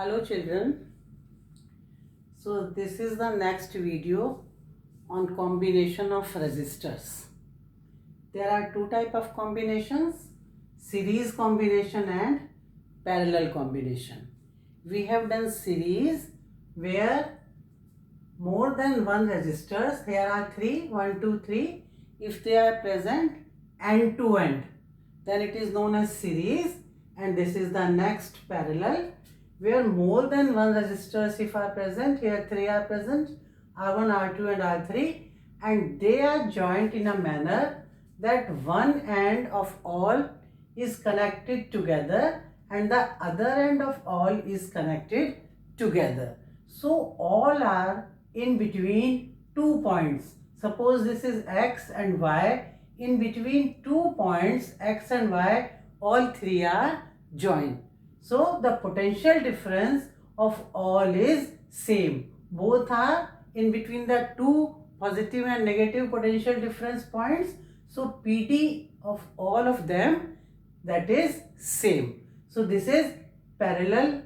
Hello children. So this is the next video on combination of resistors. There are two type of combinations, series combination and parallel combination. We have done series where more than one resistors, here are 3, 1, 2, 3. If they are present end to end, then it is known as series, and this is the next parallel where more than one resistors if are present, here 3 are present, R1, R2 and R3, and they are joined in a manner that one end of all is connected together and the other end of all is connected together. So all are in between 2 points. Suppose this is X and Y. In between 2 points X and Y, all 3 are joined. So the potential difference of all is same. Both are in between the 2 positive and negative potential difference points. So PD of all of them, that is same. So this is parallel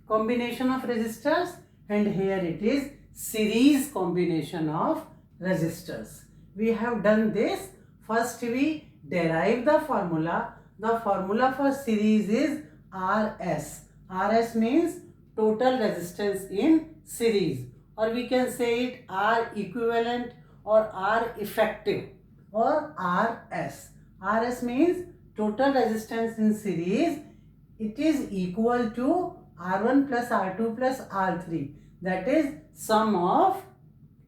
combination of resistors, and here it is series combination of resistors. We have done this. First we derive the formula. The formula for series is RS. RS means total resistance in series, or we can say it R equivalent or R effective or RS. RS means total resistance in series. It is equal to R1 plus R2 plus R3. That is sum of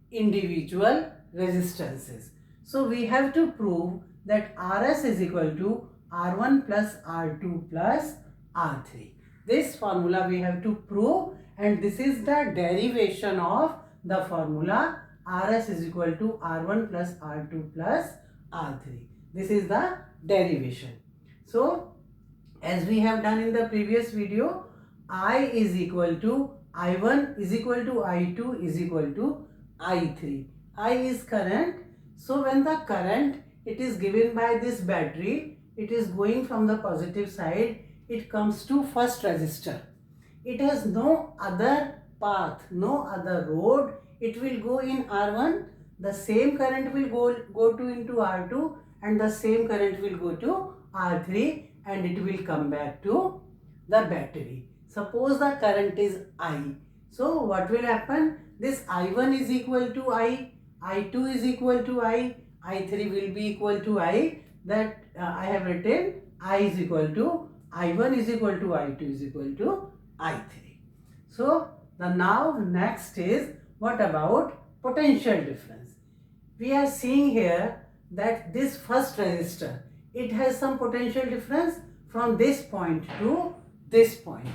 individual resistances. So we have to prove that RS is equal to R1 plus R2 plus R3. This formula we have to prove, and this is the derivation of the formula RS is equal to R1 plus R2 plus R3. This is the derivation. So as we have done in the previous video, I is equal to I1 is equal to I2 is equal to I3. I is current. So when the current it is given by this battery, it is going from the positive side, it comes to first resistor. It has no other path, no other road. It will go in R1, the same current will go to into R2, and the same current will go to R3, and it will come back to the battery. Suppose the current is I. So what will happen? This I1 is equal to I, I2 is equal to I, I3 will be equal to I. That I have written I is equal to I1 is equal to I2 is equal to I3. So the now next is, what about potential difference? We are seeing here that this first resistor, it has some potential difference from this point to this point.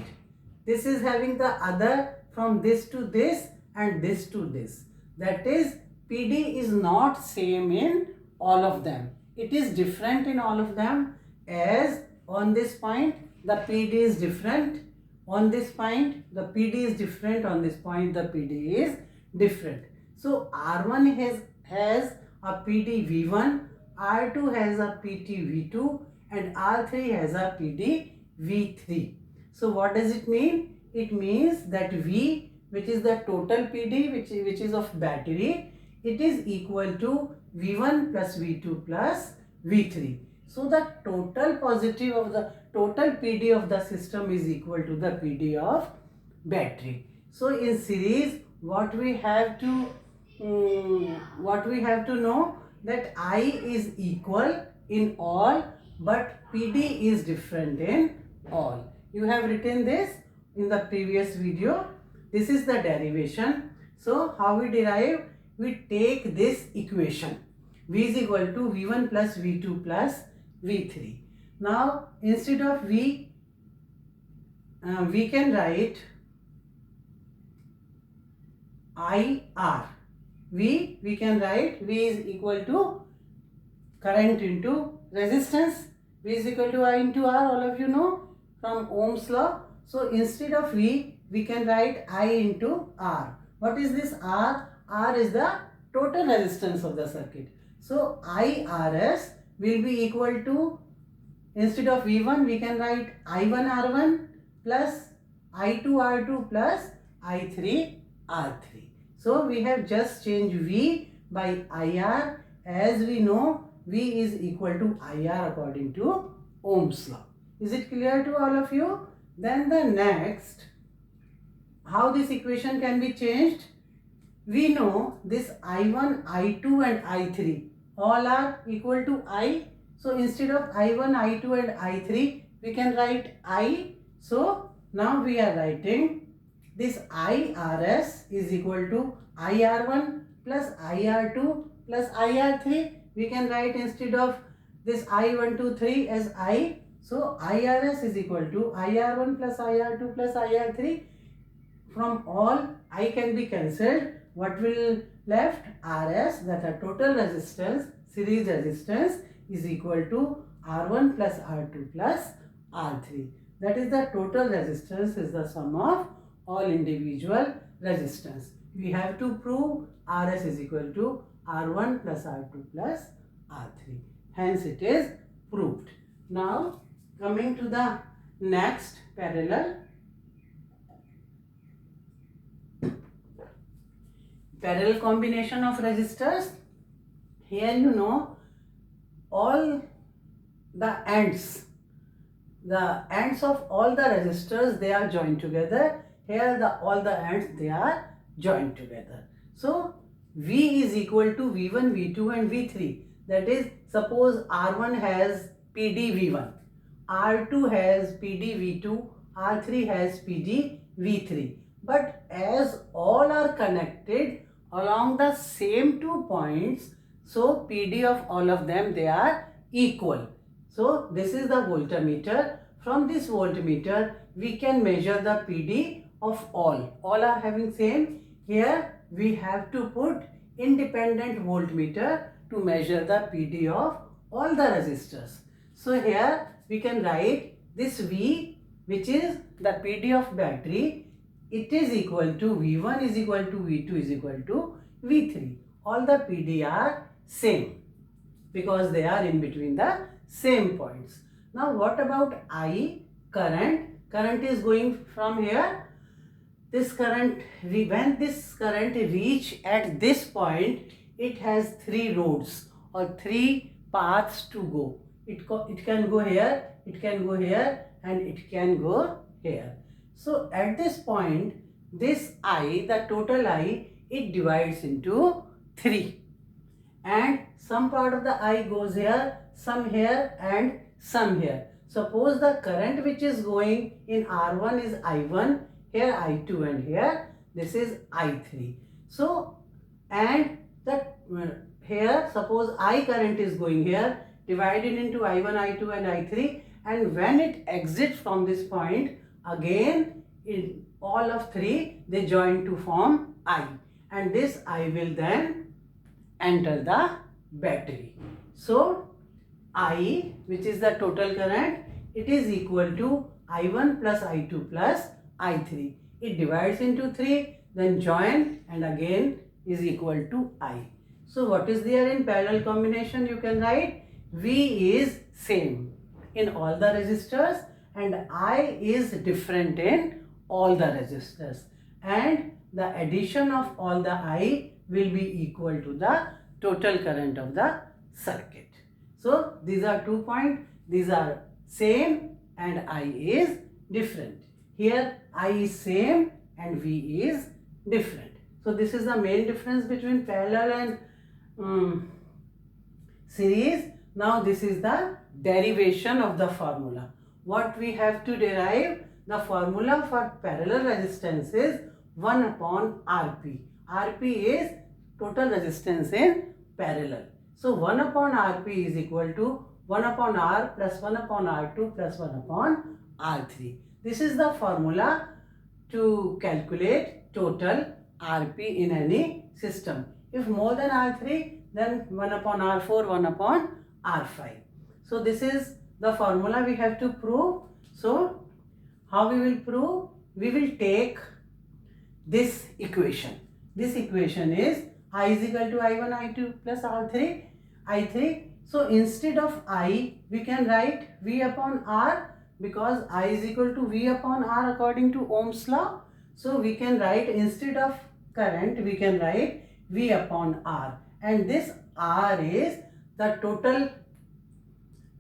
This is having the other from this to this and this to this. That is, PD is not same in all of them. It is different in all of them. As on this point the PD is different, on this point the PD is different, on this point the PD is different. So R1 has a PD V1, R2 has a PD V2, and R3 has a PD V3. So what does it mean? It means that V, which is the total PD which is of battery, it is equal to V1 plus V2 plus V3. So the total positive of the total PD of the system is equal to the PD of battery. So in series, what we have to know, that I is equal in all, but PD is different in all. You have written this in the previous video. This is the derivation. So how we derive? We take this equation. V is equal to V1 plus V2 plus V3. Now instead of V, we can write IR. We can write V is equal to current into resistance. V is equal to I into R, all of you know from Ohm's law. So instead of V, we can write I into R. What is this R? R is the total resistance of the circuit. So IRS will be equal to, instead of V1 we can write I1 R1 plus I2 R2 plus I3 R3. So we have just changed V by IR. As we know, V is equal to IR according to Ohm's law. Is it clear to all of you? Then the next, how this equation can be changed? We know this I1, I2 and I3 all are equal to I. So instead of I1, I2 and I3, we can write I. So now we are writing this IRS is equal to IR1 plus IR2 plus IR3. We can write instead of this I1, 2, 3 as I. So IRS is equal to IR1 plus IR2 plus IR3. From all I can be cancelled. What will left? RS, that are total resistance, series resistance, is equal to R1 plus R2 plus R3. That is the total resistance is the sum of all individual resistance. We have to prove RS is equal to R1 plus R2 plus R3. Hence it is proved. Now coming to the next parallel combination of resistors. Here you know all the ends of all the resistors, they are joined together. Here all the ends, they are joined together. So V is equal to V1, V2 and V3. That is, suppose R1 has PD V1, R2 has PD V2, R3 has PD V3. But as all are connected along the same 2 points, so PD of all of them, they are equal. So this is the voltmeter. From this voltmeter, we can measure the PD of all. All are having same. Here we have to put independent voltmeter to measure the PD of all the resistors. So here we can write this V, which is the PD of battery. It is equal to V1 is equal to V2 is equal to V3. All the PD are same because they are in between the same points. Now what about I, current? Current is going from here. This current, when this current reach at this point, it has 3 roads or 3 paths to go. It can go here, it can go here and it can go here. So at this point, this I, the total I, it divides into 3. And some part of the I goes here, some here and some here. Suppose the current which is going in R1 is I1, here I2 and here this is I3. So, and here suppose I current is going here, divided into I1, I2 and I3, and when it exits from this point, again in all of 3 they join to form I, and this I will then enter the battery. So I, which is the total current, it is equal to I1 plus I2 plus I3. It divides into 3, then join and again is equal to I. So what is there in parallel combination? You can write V is same in all the resistors and I is different in all the resistors, and the addition of all the I will be equal to the total current of the circuit. So these are 2 points, these are same and I is different. Here I is same and V is different. So this is the main difference between parallel and series. Now this is the derivation of the formula. What we have to derive? The formula for parallel resistance is 1 upon Rp. Rp is total resistance in parallel. So 1 upon Rp is equal to 1 upon R plus 1 upon R2 plus 1 upon R3. This is the formula to calculate total Rp in any system. If more than R3, then 1 upon R4, 1 upon R5. So this is the formula we have to prove. So how we will prove? We will take this equation. This equation is I is equal to I1, I2 plus I3. So instead of I, we can write V upon R. because I is equal to V upon R according to Ohm's law. So we can write, instead of current, we can write V upon R. And this R is the total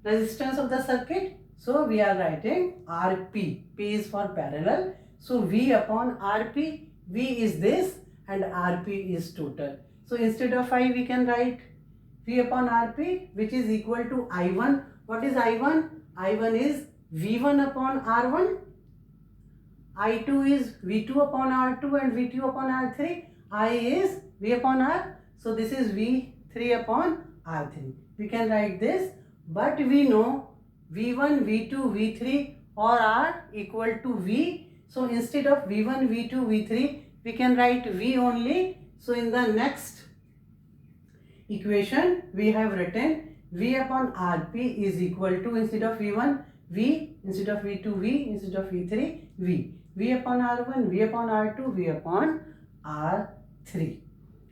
resistance of the circuit. So we are writing RP. P is for parallel. So V upon RP. V is this and RP is total. So instead of I, we can write V upon RP, which is equal to I1. What is I1? I1 is V1 upon R1. I2 is V2 upon R2 and V2 upon R3. I is V upon R. So this is V3 upon R3. We can write this, but we know V1, V2, V3 or are equal to V. So instead of V1, V2, V3, we can write V only. So in the next equation, we have written V upon Rp is equal to, instead of V1, V, instead of V2, V, instead of V3, V. V upon R1, V upon R2, V upon R3.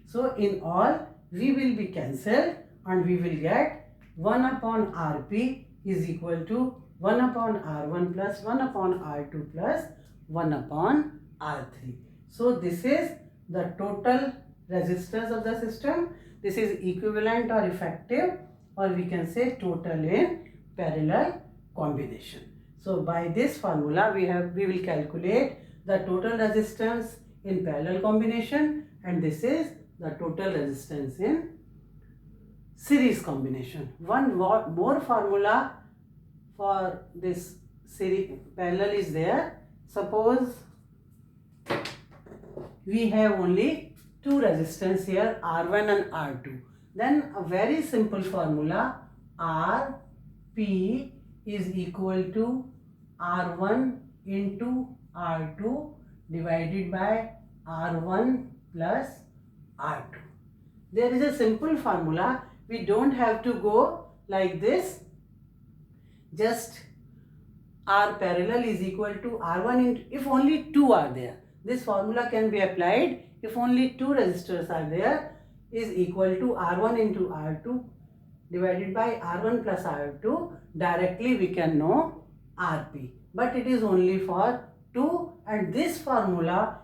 So in all, V will be cancelled and we will get 1 upon Rp is equal to 1 upon R1 plus 1 upon R2 plus 1 upon R3. So this is the total resistance of the system. This is equivalent or effective, or we can say total in parallel combination. So by this formula we will calculate the total resistance in parallel combination, and this is the total resistance in series combination. One more formula for this series parallel is there. Suppose we have only two resistance here, R1 and R2. Then a very simple formula, Rp is equal to R1 into R2 divided by R1 plus R2. There is a simple formula. We don't have to go like this. Just R parallel is equal to R1 into, if only two are there. This formula can be applied if only two resistors are there, is equal to R1 into R2 divided by R1 plus R2. Directly we can know Rp. But it is only for 2, and this formula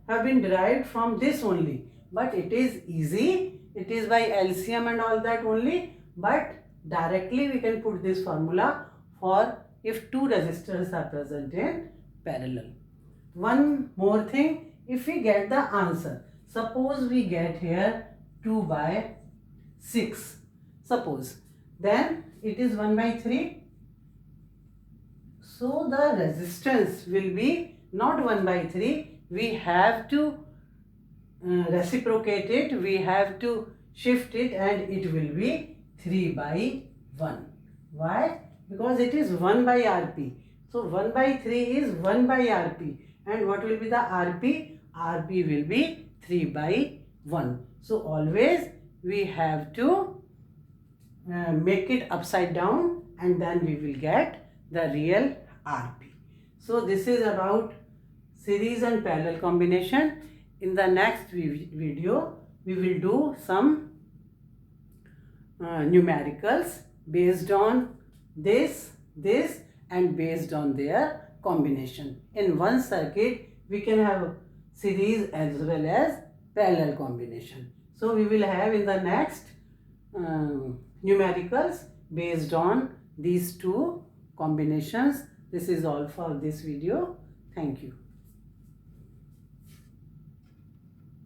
have been derived from this only. But it is easy. It is by LCM and all that only. But directly we can put this formula for if two resistors are present in parallel. One more thing, if we get the answer, suppose we get here 2 by 6, suppose, then it is 1 by 3. So the resistance will be not 1 by 3, we have to reciprocate it, we have to shift it, and it will be 3 by 1. Why? Because it is 1 by Rp. So 1 by 3 is 1 by Rp. And what will be the Rp? Rp will be 3 by 1. So always we have to make it upside down, and then we will get the real Rp. So this is about series and parallel combination. In the next video, we will do some numericals based on this and based on their combination. In one circuit, we can have series as well as parallel combination. So we will have in the next numericals based on these two combinations. This is all for this video. Thank you.